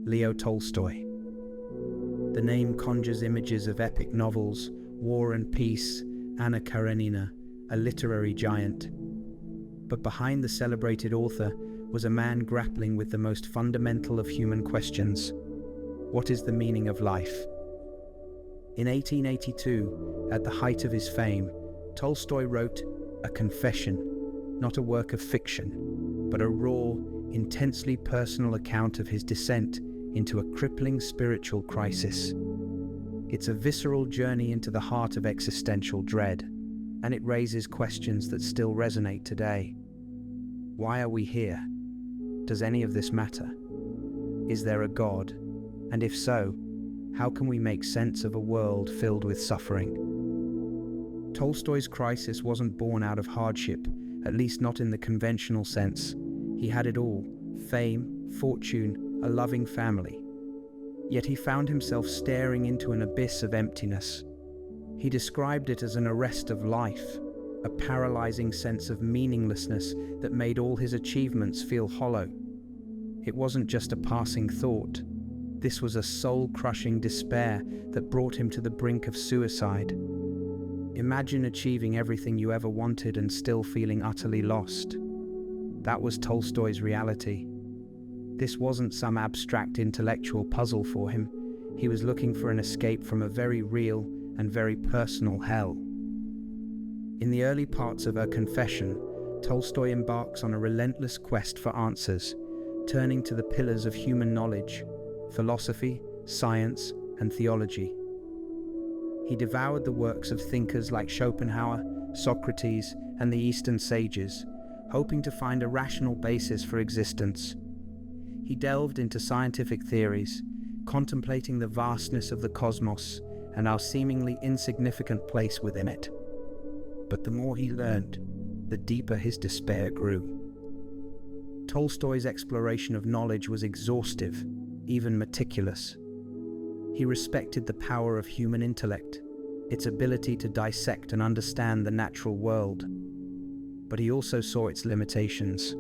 Leo Tolstoy. The name conjures images of epic novels, War and Peace, Anna Karenina, a literary giant. But behind the celebrated author was a man grappling with the most fundamental of human questions. What is the meaning of life? In 1882, at the height of his fame, Tolstoy wrote a confession, not a work of fiction, but a raw, intensely personal account of his descent into a crippling spiritual crisis. It's a visceral journey into the heart of existential dread, and it raises questions that still resonate today. Why are we here? Does any of this matter? Is there a God? And if so, how can we make sense of a world filled with suffering? Tolstoy's crisis wasn't born out of hardship, at least not in the conventional sense. He had it all: fame, fortune, a loving family. Yet he found himself staring into an abyss of emptiness. He described it as an arrest of life, a paralyzing sense of meaninglessness that made all his achievements feel hollow. It wasn't just a passing thought. This was a soul-crushing despair that brought him to the brink of suicide. Imagine achieving everything you ever wanted and still feeling utterly lost. That was Tolstoy's reality. This wasn't some abstract intellectual puzzle for him. He was looking for an escape from a very real and very personal hell. In the early parts of her confession, Tolstoy embarks on a relentless quest for answers, turning to the pillars of human knowledge: philosophy, science, and theology. He devoured the works of thinkers like Schopenhauer, Socrates, and the Eastern sages, hoping to find a rational basis for existence. He delved into scientific theories, contemplating the vastness of the cosmos and our seemingly insignificant place within it. But the more he learned, the deeper his despair grew. Tolstoy's exploration of knowledge was exhaustive, even meticulous. He respected the power of human intellect, its ability to dissect and understand the natural world. But he also saw its limitations.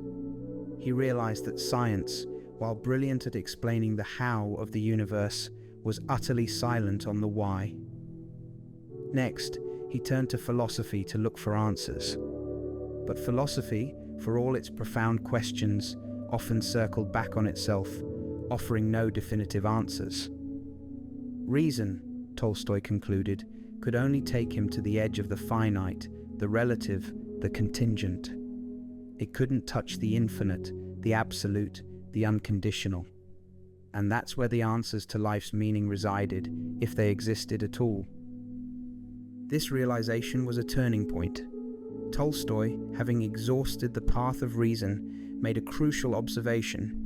He realized that science, while brilliant at explaining the how of the universe, was utterly silent on the why. Next, he turned to philosophy to look for answers. But philosophy, for all its profound questions, often circled back on itself, offering no definitive answers. Reason, Tolstoy concluded, could only take him to the edge of the finite, the relative, the contingent. It couldn't touch the infinite, the absolute, the unconditional. And that's where the answers to life's meaning resided, if they existed at all. This realization was a turning point. Tolstoy, having exhausted the path of reason, made a crucial observation.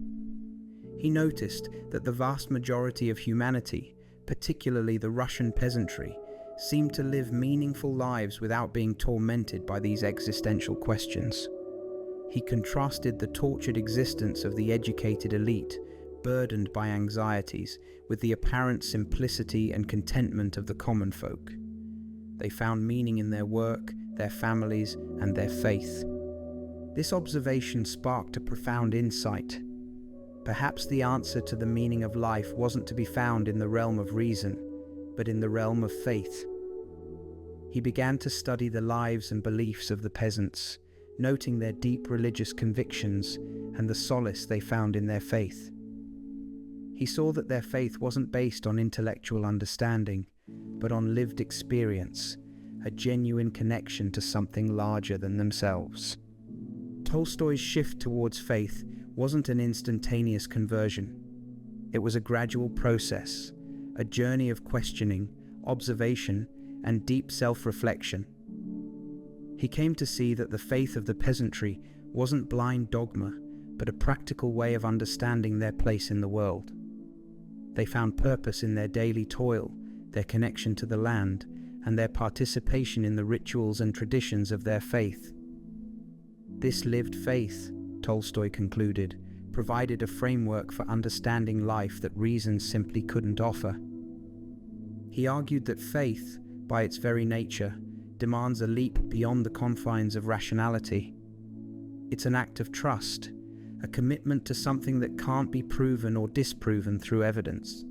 He noticed that the vast majority of humanity, particularly the Russian peasantry, seemed to live meaningful lives without being tormented by these existential questions. He contrasted the tortured existence of the educated elite, burdened by anxieties, with the apparent simplicity and contentment of the common folk. They found meaning in their work, their families, and their faith. This observation sparked a profound insight. Perhaps the answer to the meaning of life wasn't to be found in the realm of reason, but in the realm of faith. He began to study the lives and beliefs of the peasants, noting their deep religious convictions and the solace they found in their faith. He saw that their faith wasn't based on intellectual understanding, but on lived experience, a genuine connection to something larger than themselves. Tolstoy's shift towards faith wasn't an instantaneous conversion. It was a gradual process, a journey of questioning, observation, and deep self-reflection. He came to see that the faith of the peasantry wasn't blind dogma, but a practical way of understanding their place in the world. They found purpose in their daily toil, their connection to the land, and their participation in the rituals and traditions of their faith. This lived faith, Tolstoy concluded, provided a framework for understanding life that reason simply couldn't offer. He argued that faith, by its very nature, demands a leap beyond the confines of rationality. It's an act of trust, a commitment to something that can't be proven or disproven through evidence.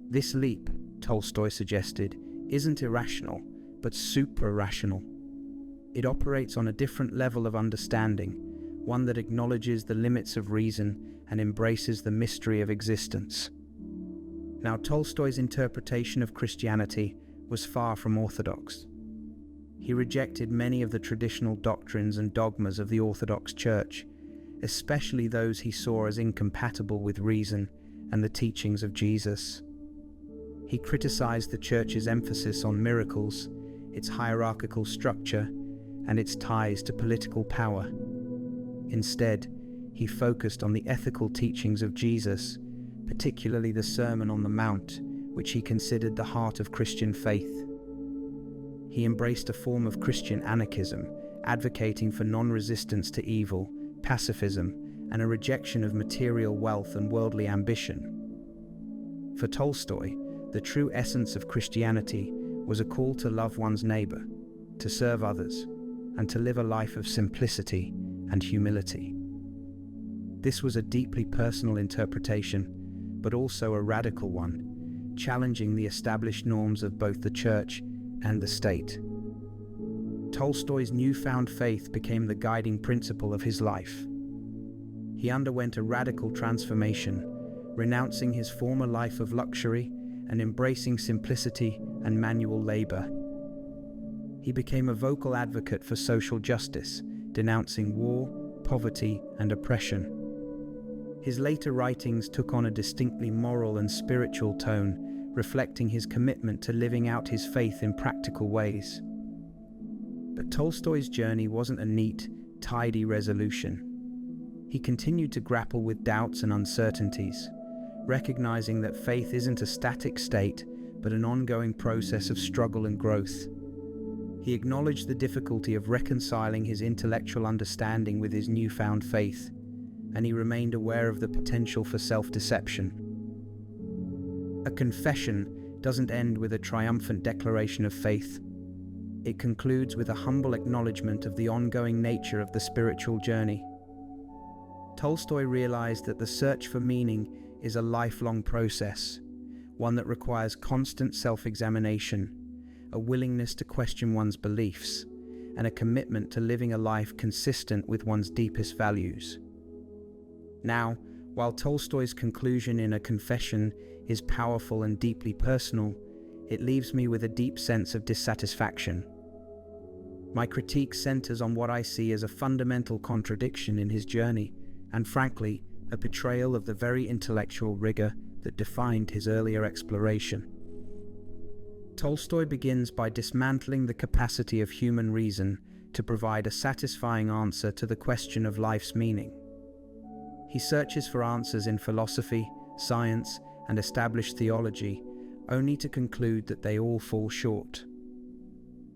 This leap, Tolstoy suggested, isn't irrational, but supra-rational. It operates on a different level of understanding, one that acknowledges the limits of reason and embraces the mystery of existence. Now, Tolstoy's interpretation of Christianity was far from orthodox. He rejected many of the traditional doctrines and dogmas of the Orthodox Church, especially those he saw as incompatible with reason and the teachings of Jesus. He criticized the Church's emphasis on miracles, its hierarchical structure, and its ties to political power. Instead, he focused on the ethical teachings of Jesus, particularly the Sermon on the Mount, which he considered the heart of Christian faith. He embraced a form of Christian anarchism, advocating for non-resistance to evil, pacifism, and a rejection of material wealth and worldly ambition. For Tolstoy, the true essence of Christianity was a call to love one's neighbor, to serve others, and to live a life of simplicity and humility. This was a deeply personal interpretation, but also a radical one, challenging the established norms of both the Church and the state. Tolstoy's newfound faith became the guiding principle of his life. He underwent a radical transformation, renouncing his former life of luxury and embracing simplicity and manual labor. He became a vocal advocate for social justice, denouncing war, poverty, and oppression. His later writings took on a distinctly moral and spiritual tone, reflecting his commitment to living out his faith in practical ways. But Tolstoy's journey wasn't a neat, tidy resolution. He continued to grapple with doubts and uncertainties, recognizing that faith isn't a static state, but an ongoing process of struggle and growth. He acknowledged the difficulty of reconciling his intellectual understanding with his newfound faith, and he remained aware of the potential for self-deception. A confession doesn't end with a triumphant declaration of faith. It concludes with a humble acknowledgement of the ongoing nature of the spiritual journey. Tolstoy realized that the search for meaning is a lifelong process, one that requires constant self-examination, a willingness to question one's beliefs, and a commitment to living a life consistent with one's deepest values. Now, while Tolstoy's conclusion in A Confession is powerful and deeply personal, it leaves me with a deep sense of dissatisfaction. My critique centers on what I see as a fundamental contradiction in his journey, and frankly, a betrayal of the very intellectual rigor that defined his earlier exploration. Tolstoy begins by dismantling the capacity of human reason to provide a satisfying answer to the question of life's meaning. He searches for answers in philosophy, science, and established theology, only to conclude that they all fall short.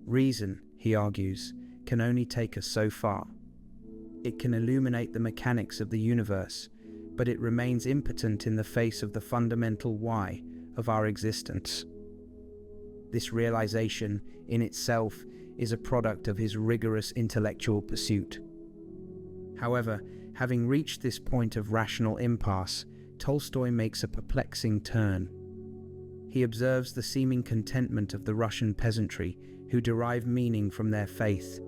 Reason, he argues, can only take us so far. It can illuminate the mechanics of the universe, but it remains impotent in the face of the fundamental why of our existence. This realization, in itself, is a product of his rigorous intellectual pursuit. However, having reached this point of rational impasse, Tolstoy makes a perplexing turn. He observes the seeming contentment of the Russian peasantry who derive meaning from their faith,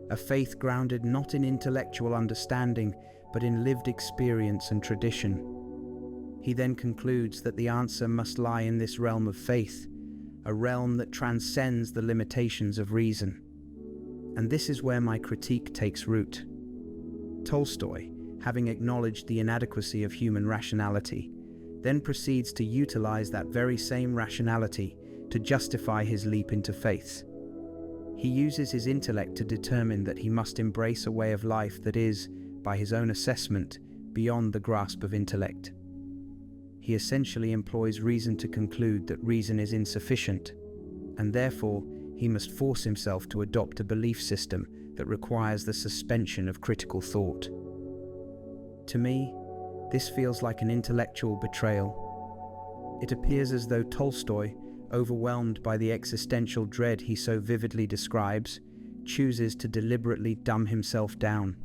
a faith grounded not in intellectual understanding, but in lived experience and tradition. He then concludes that the answer must lie in this realm of faith, a realm that transcends the limitations of reason. And this is where my critique takes root. Tolstoy, having acknowledged the inadequacy of human rationality, then proceeds to utilize that very same rationality to justify his leap into faith. He uses his intellect to determine that he must embrace a way of life that is, by his own assessment, beyond the grasp of intellect. He essentially employs reason to conclude that reason is insufficient, and therefore he must force himself to adopt a belief system that requires the suspension of critical thought. To me, this feels like an intellectual betrayal. It appears as though Tolstoy, overwhelmed by the existential dread he so vividly describes, chooses to deliberately dumb himself down.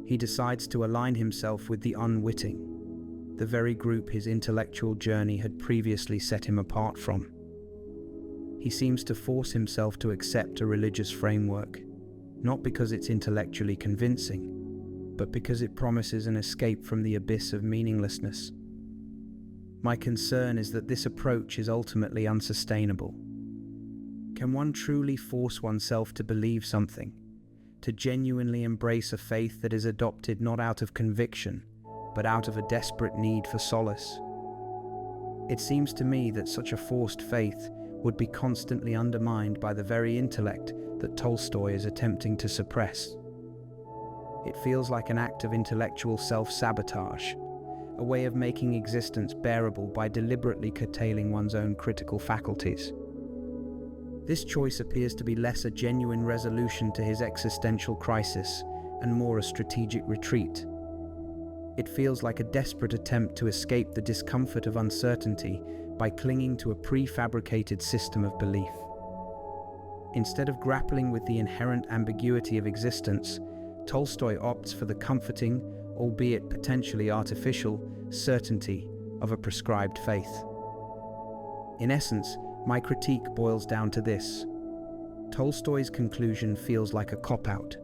he decides to align himself with the unwitting, the very group his intellectual journey had previously set him apart from. He seems to force himself to accept a religious framework, not because it's intellectually convincing, but because it promises an escape from the abyss of meaninglessness. My concern is that this approach is ultimately unsustainable. Can one truly force oneself to believe something, to genuinely embrace a faith that is adopted not out of conviction, but out of a desperate need for solace? It seems to me that such a forced faith would be constantly undermined by the very intellect that Tolstoy is attempting to suppress. It feels like an act of intellectual self-sabotage, a way of making existence bearable by deliberately curtailing one's own critical faculties. This choice appears to be less a genuine resolution to his existential crisis and more a strategic retreat. It feels like a desperate attempt to escape the discomfort of uncertainty by clinging to a prefabricated system of belief. Instead of grappling with the inherent ambiguity of existence, Tolstoy opts for the comforting, albeit potentially artificial, certainty of a prescribed faith. In essence, my critique boils down to this. Tolstoy's conclusion feels like a cop-out.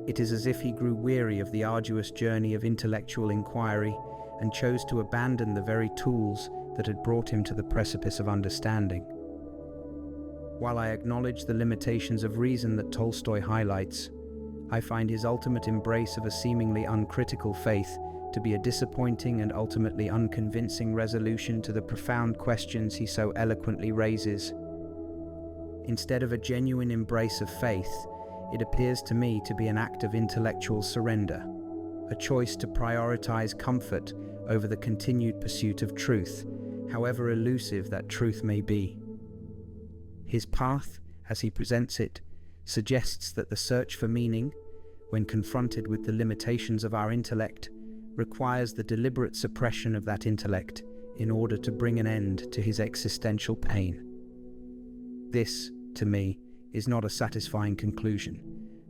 It is as if he grew weary of the arduous journey of intellectual inquiry and chose to abandon the very tools that had brought him to the precipice of understanding. While I acknowledge the limitations of reason that Tolstoy highlights, I find his ultimate embrace of a seemingly uncritical faith to be a disappointing and ultimately unconvincing resolution to the profound questions he so eloquently raises. Instead of a genuine embrace of faith, it appears to me to be an act of intellectual surrender, a choice to prioritize comfort over the continued pursuit of truth, however elusive that truth may be. His path, as he presents it, suggests that the search for meaning, when confronted with the limitations of our intellect, requires the deliberate suppression of that intellect in order to bring an end to his existential pain. This, to me, is not a satisfying conclusion,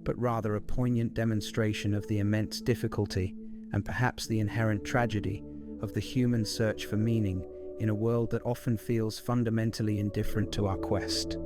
but rather a poignant demonstration of the immense difficulty and perhaps the inherent tragedy of the human search for meaning in a world that often feels fundamentally indifferent to our quest.